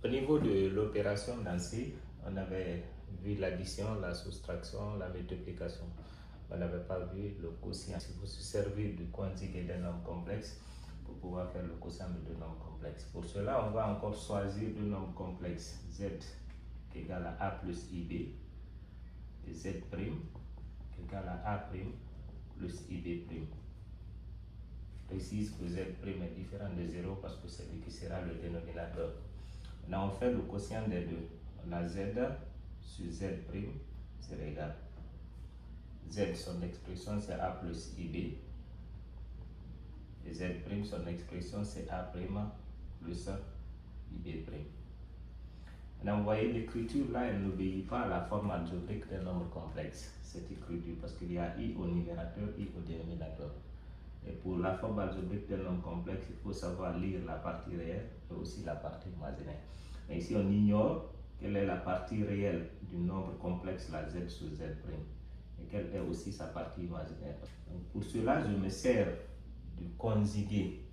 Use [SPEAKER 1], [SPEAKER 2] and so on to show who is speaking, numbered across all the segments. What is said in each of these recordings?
[SPEAKER 1] Au niveau de l'opération dans C, on avait vu l'addition, la soustraction, la multiplication. On n'avait pas vu le quotient. Si vous se servez du conjugué d'un nombre complexe pour pouvoir faire le quotient de deux nombres complexes. Pour cela, on va encore choisir deux nombres complexes. Z égale à A plus IB et Z' égale à A' plus IB'. Je précise que Z' est différent de 0 parce que c'est lui qui sera le dénominateur. Maintenant, on fait le quotient des deux. On a Z sur Z', c'est égal. Z, son expression, c'est A plus IB. Et Z', son expression, c'est A' plus IB'. Maintenant, vous voyez, l'écriture là, elle n'obéit pas à la forme algébrique d'un nombre complexe. Cette écriture, parce qu'il y a I au numérateur, I au dénominateur. Et pour la forme algébrique d'un nombre complexe, il faut savoir lire la partie réelle et aussi la partie imaginaire. Mais ici, on ignore quelle est la partie réelle du nombre complexe, la Z sur Z', et quelle est aussi sa partie imaginaire. Donc, pour cela, je me sers du conjugué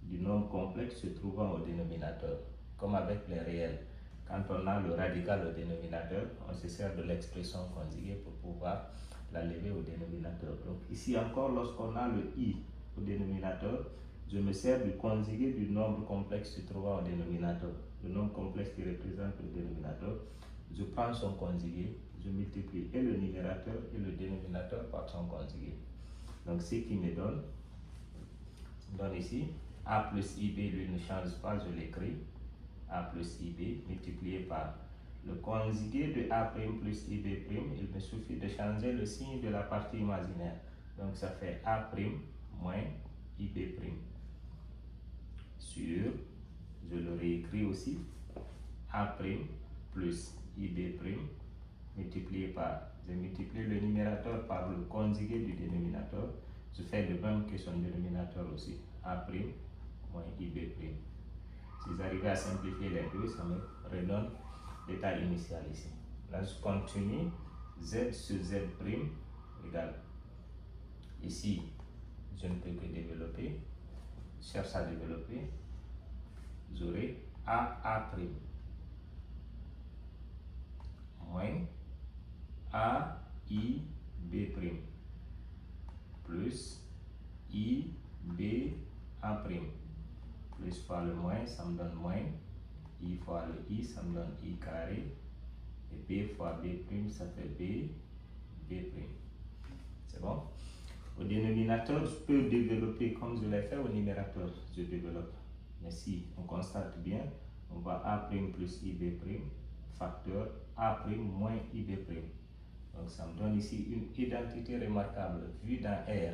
[SPEAKER 1] du nombre complexe se trouvant au dénominateur, comme avec les réels. Quand on a le radical au dénominateur, on se sert de l'expression conjuguée pour pouvoir la lever au dénominateur. Donc ici encore, lorsqu'on a le I au dénominateur, je me sers du conjugué du nombre complexe se trouvant au dénominateur. Le nombre complexe qui représente le dénominateur, je prends son conjugué, je multiplie et le numérateur et le dénominateur par son conjugué. Donc ce qui me donne ici, A plus IB, lui ne change pas, je l'écris. A plus IB multiplié par le conjugué de A' plus IB', il me suffit de changer le signe de la partie imaginaire. Donc ça fait A' moins IB'. Sur, je le réécris aussi, A' plus IB' multiplié par, je multiplie le numérateur par le conjugué du dénominateur. Je fais de même que son dénominateur aussi, A' moins IB'. Si j'arrive à simplifier les deux, ça me redonne l'état initial ici. Là, je continue. Z sur Z' égale. Ici, je ne peux que développer. Je cherche à développer. J'aurai A' moins AIB' plus IBA'. Plus fois le moins, ça me donne moins. I fois le I, ça me donne I carré. Et B fois B', ça fait B'. C'est bon? Au dénominateur, je peux développer comme je l'ai fait au numérateur. Je développe. Mais si on constate bien, on voit A' plus IB', facteur A' moins IB'. Donc ça me donne ici une identité remarquable vue dans R.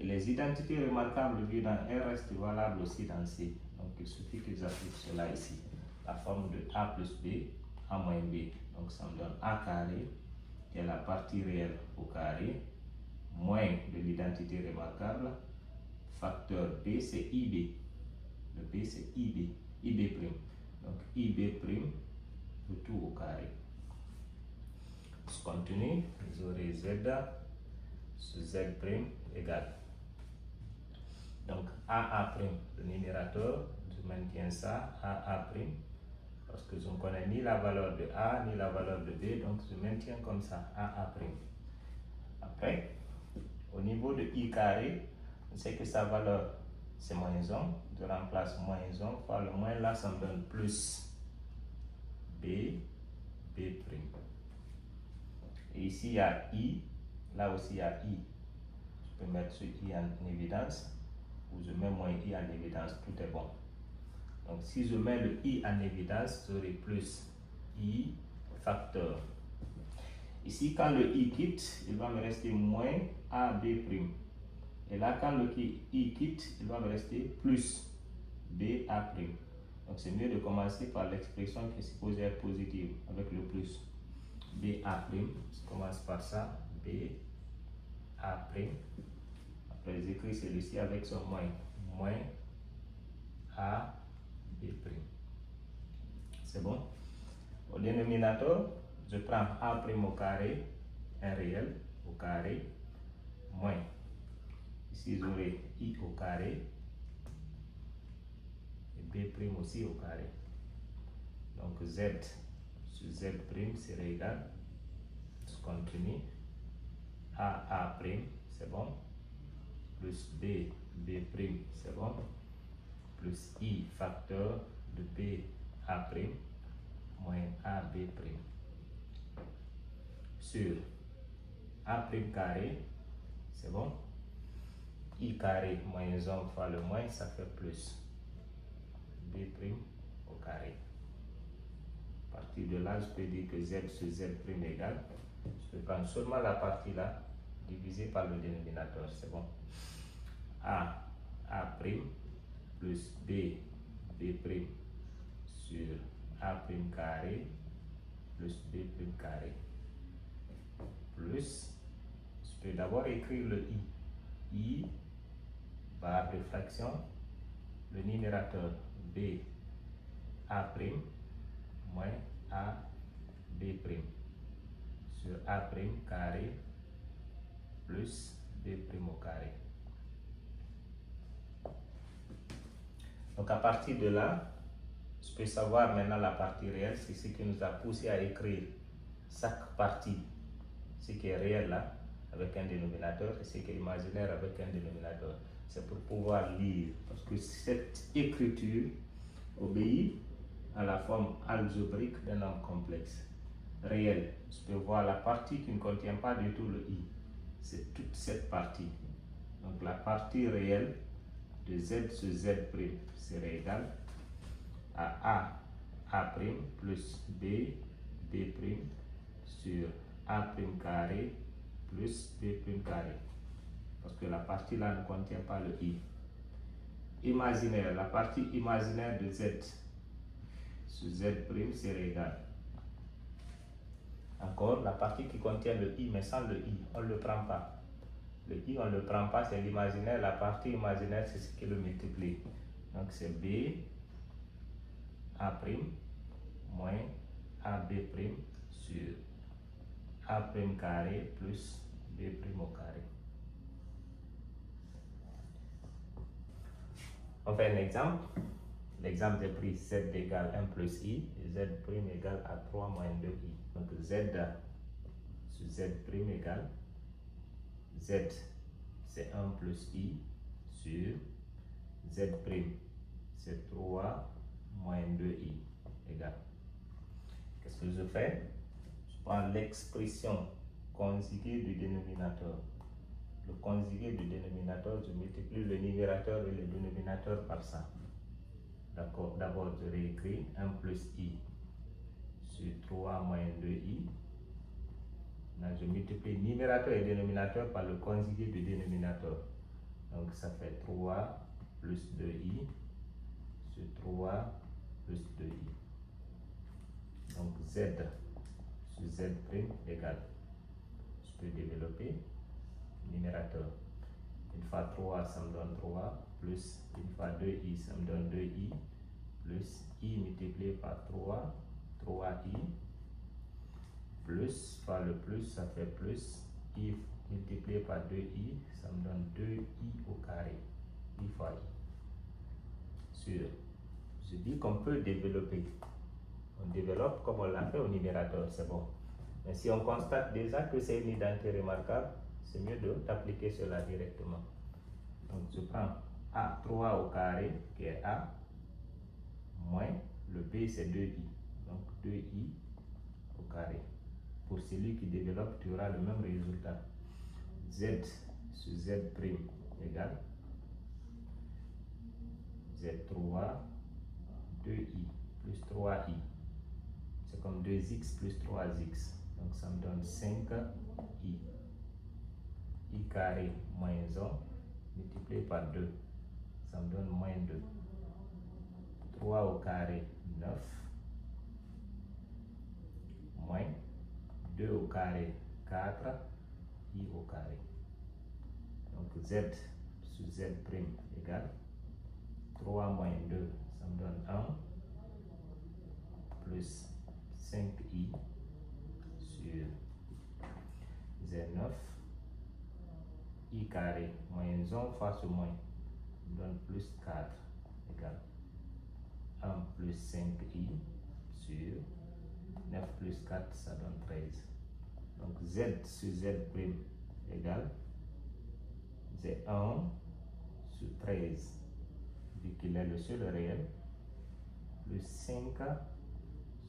[SPEAKER 1] Et les identités remarquables vues dans R restent valables aussi dans C. Donc il suffit que j'applique cela ici. La forme de A plus B, A moins B. Donc ça me donne A carré, qui est la partie réelle au carré, moins de l'identité remarquable, facteur B c'est IB. Le B c'est IB, IB'. Donc IB', le tout au carré. Je continue, j'aurai Z sur Z' égale. Donc AA', le numérateur, je maintiens ça, AA', parce que je ne connais ni la valeur de A ni la valeur de B, donc je maintiens comme ça, AA'. Après, au niveau de I carré, on sait que sa valeur c'est moins 1, je remplace moins 1 fois le moins, là ça me donne plus B'. Et ici il y a I, là aussi il y a I, je peux mettre ce I en évidence, ou je mets moins I en évidence, tout est bon. Donc si je mets le I en évidence, j'aurai plus I facteur. Ici, quand le I quitte, il va me rester moins AB'. Et là, quand le I quitte, il va me rester plus BA'. Donc c'est mieux de commencer par l'expression qui est supposée être positive, avec le plus. BA', je commence par ça, BA'. Après, j'écris celui-ci avec son moins AB'. C'est bon? Au dénominateur, je prends A' au carré, un réel au carré, moins. Ici, j'aurai I au carré et B' aussi au carré. Donc Z sur Z prime serait égal, je continue, A prime, c'est bon, plus B prime, c'est bon, plus I facteur de B A prime, moins A B prime, sur A prime carré, c'est bon, I carré moins 1 fois le moins, ça fait plus B prime au carré. À partir de là, je peux dire que Z sur Z prime égale, je peux prendre seulement la partie là, divisé par le dénominateur, c'est bon. A prime plus B prime sur A prime carré plus B prime carré, plus, je peux d'abord écrire le I, barre de fraction, le numérateur B A prime moins A B prime sur A prime carré plus B prime au carré. Donc à partir de là, je peux savoir maintenant la partie réelle, c'est ce qui nous a poussé à écrire chaque partie, ce qui est réel là, avec un dénominateur, et ce qui est imaginaire avec un dénominateur. C'est pour pouvoir lire, parce que cette écriture obéit à la forme algébrique d'un nombre complexe. Réel, je peux voir la partie qui ne contient pas du tout le I, c'est toute cette partie. Donc la partie réelle de Z sur Z prime serait égale à A prime plus B prime sur A prime carré plus B prime carré. Parce que la partie là ne contient pas le I. Imaginaire, la partie imaginaire de Z sur Z prime serait égale. Encore, la partie qui contient le I, mais sans le I, on ne le prend pas. Le I, on ne le prend pas, c'est l'imaginaire. La partie imaginaire, c'est ce qui le multiplie. Donc, c'est B A prime moins AB prime sur A prime carré plus B prime au carré. On fait un exemple. L'exemple est pris Z égale 1 plus I, et Z prime égale à 3 moins 2I. Donc Z sur Z prime égale Z, c'est 1 plus I sur Z prime, c'est 3 moins 2I égale. Qu'est-ce que je fais? Je prends l'expression conjuguée du dénominateur. Le conjugué du dénominateur, je multiplie le numérateur et le dénominateur par ça. D'accord, d'abord je réécris 1 plus I sur 3 moins 2I. Là, je multiplie numérateur et dénominateur par le conjugué du dénominateur. Donc ça fait 3 plus 2I sur 3 plus 2I. Donc Z sur Z prime égale, je peux développer numérateur. Une fois 3, ça me donne 3, plus une fois 2i, ça me donne 2i, plus i multiplié par 3, 3i, plus, par le plus, ça fait plus, i multiplié par 2i, ça me donne 2i au carré, i fois i. Sur, je dis qu'on peut développer. On développe comme on l'a fait au numérateur, c'est bon. Mais si on constate déjà que c'est une identité remarquable, c'est mieux d'appliquer cela directement. Donc je prends A3 au carré, qui est A, moins le B c'est 2i. Donc 2i au carré. Pour celui qui développe, tu auras le même résultat. Z sur Z prime égale Z3 2i plus 3i. C'est comme 2x plus 3x. Donc ça me donne 5i. I carré moins 1 multiplié par 2. Ça me donne moins 2. 3 au carré, 9. Moins 2 au carré, 4. I au carré. Donc Z sur Z prime égale 3 moins 2, ça me donne 1. Plus 5i sur Z9, i carré moins 1 fois ce moins donne plus 4 égale 1 plus 5i sur 9 plus 4, ça donne 13. Donc Z sur Z' égale Z1 sur 13, vu qu'il est le seul réel, plus 5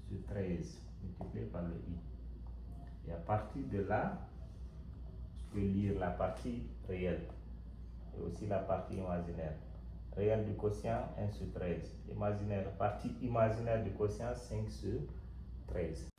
[SPEAKER 1] sur 13 multiplié par le I. Et à partir de là, je peux lire la partie réelle et aussi la partie imaginaire. Réel du quotient 1 sur 13. Imaginaire, partie imaginaire du quotient 5 sur 13.